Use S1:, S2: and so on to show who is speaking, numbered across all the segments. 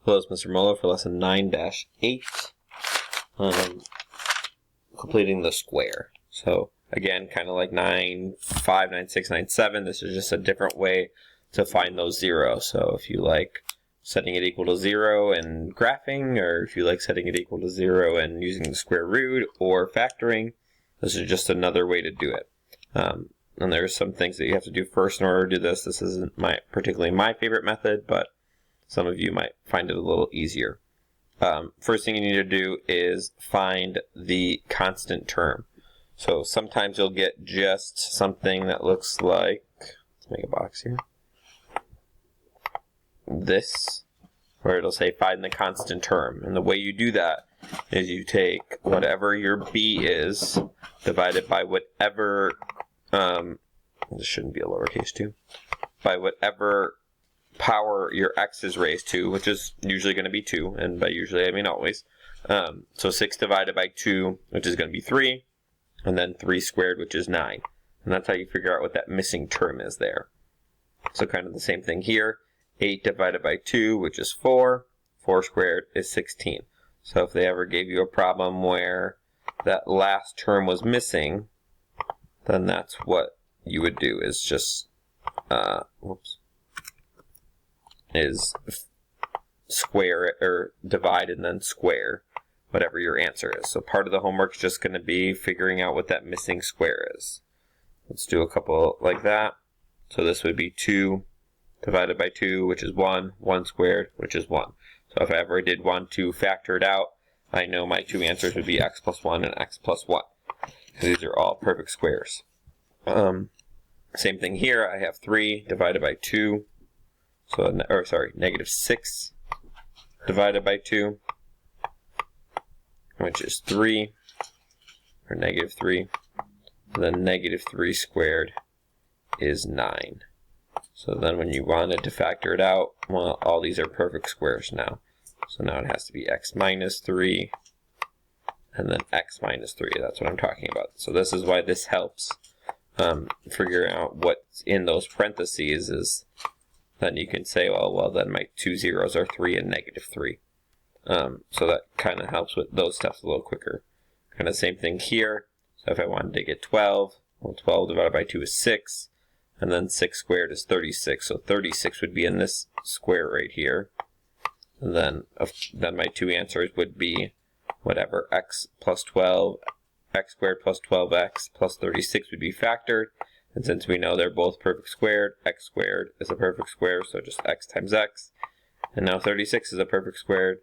S1: Hello, it's Mr. Muller for lesson 9-8, completing the square. So again, kind of like 9, 5, 9, 6, 9, 7, this is just a different way to find those zeros. So if you like setting it equal to 0 and graphing, or if you like setting it equal to 0 and using the square root or factoring, this is just another way to do it. And there's some things that you have to do first in order to do this. This isn't particularly my favorite method, but some of you might find it a little easier. First thing you need to do is find the constant term. So sometimes you'll get just something that looks like, let's make a box here, this, where it'll say find the constant term. And the way you do that is you take whatever your b is divided by whatever, this shouldn't be a lowercase 2, by whatever power your x is raised to, which is usually going to be 2, and by usually I mean always. So 6 divided by 2, which is going to be 3, and then 3 squared, which is 9. And that's how you figure out what that missing term is there. So kind of the same thing here. 8 divided by 2, which is 4. 4 squared is 16. So if they ever gave you a problem where that last term was missing, then that's what you would do, is just, is square it, or divide and then square whatever your answer is. So part of the homework is just going to be figuring out what that missing square is. Let's do a couple like that. So this would be 2 divided by 2, which is 1, 1 squared, which is 1. So if I ever did want to factor it out, I know my two answers would be x plus 1 and x plus 1. Because these are all perfect squares. Same thing here, I have 3 divided by 2. So, negative 6 divided by 2, which is 3, or negative 3. And then negative 3 squared is 9. So then when you wanted to factor it out, well, all these are perfect squares now. So now it has to be x minus 3, and then x minus 3. That's what I'm talking about. So this is why this helps figure out what's in those parentheses. Is then you can say, well, then my two zeros are 3 and negative 3. So that kind of helps with those steps a little quicker. Kind of same thing here. So if I wanted to get 12, well, 12 divided by 2 is 6, and then 6 squared is 36. So 36 would be in this square right here. And then my two answers would be whatever x plus 12, x squared plus 12x plus 36 would be factored. And since we know they're both perfect squared, x squared is a perfect square, so just x times x. And now 36 is a perfect squared,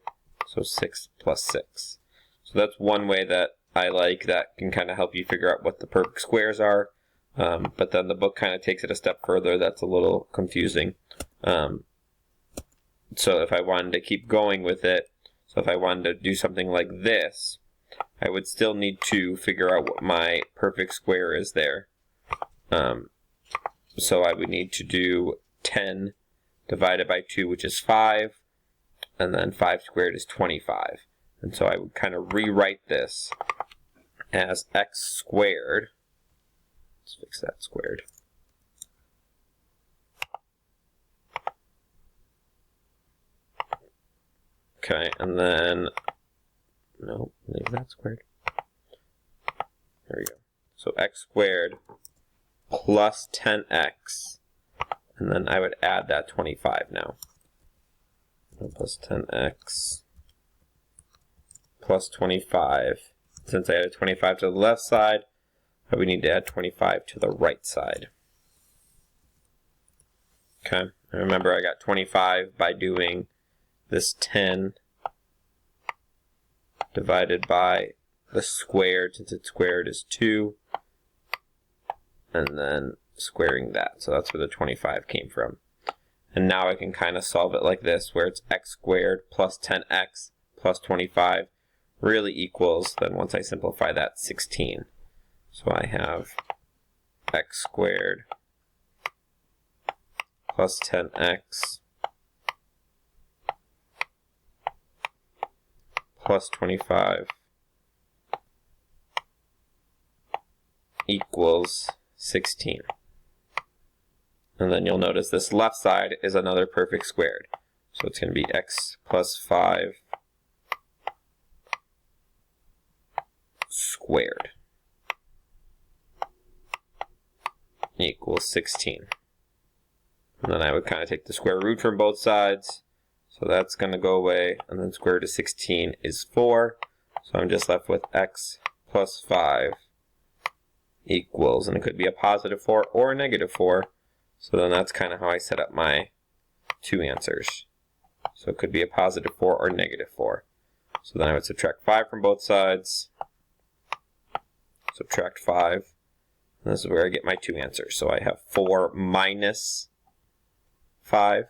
S1: so 6 plus 6. So that's one way that I like that can kind of help you figure out what the perfect squares are. But then the book kind of takes it a step further. That's a little confusing. So if I wanted to keep going with it, so if I wanted to do something like this, I would still need to figure out what my perfect square is there. So I would need to do 10 divided by 2, which is 5, and then 5 squared is 25. And so I would kind of rewrite this as x squared. Let's fix that squared. Okay, and then, no, leave that squared. There we go. So x squared plus 10x, and then I would add that 25 now. Plus 10x plus 25. Since I added 25 to the left side, I would need to add 25 to the right side. Okay, and remember I got 25 by doing this 10 divided by the squared, since it's squared is 2, and then squaring that. So that's where the 25 came from. And now I can kind of solve it like this, where it's x squared plus 10x plus 25 really equals, then once I simplify that, 16. So I have x squared plus 10x plus 25 equals 16. And then you'll notice this left side is another perfect squared. So it's going to be x plus 5 squared equals 16. And then I would kind of take the square root from both sides. So that's going to go away. And then square root of 16 is 4. So I'm just left with x plus 5 equals, and it could be a positive 4 or a negative 4. So then that's kind of how I set up my two answers. So it could be a positive 4 or negative 4. So then I would subtract 5 from both sides. Subtract 5. And this is where I get my two answers. So I have 4 minus 5,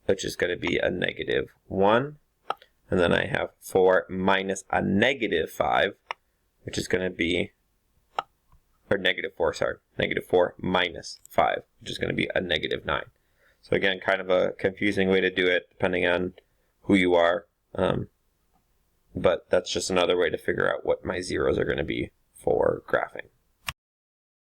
S1: which is going to be a negative 1. And then I have 4 minus a negative 5, which is going to be, or negative 4, sorry. Negative 4 minus 5, which is going to be a negative 9. So again, kind of a confusing way to do it depending on who you are. But that's just another way to figure out what my zeros are going to be for graphing.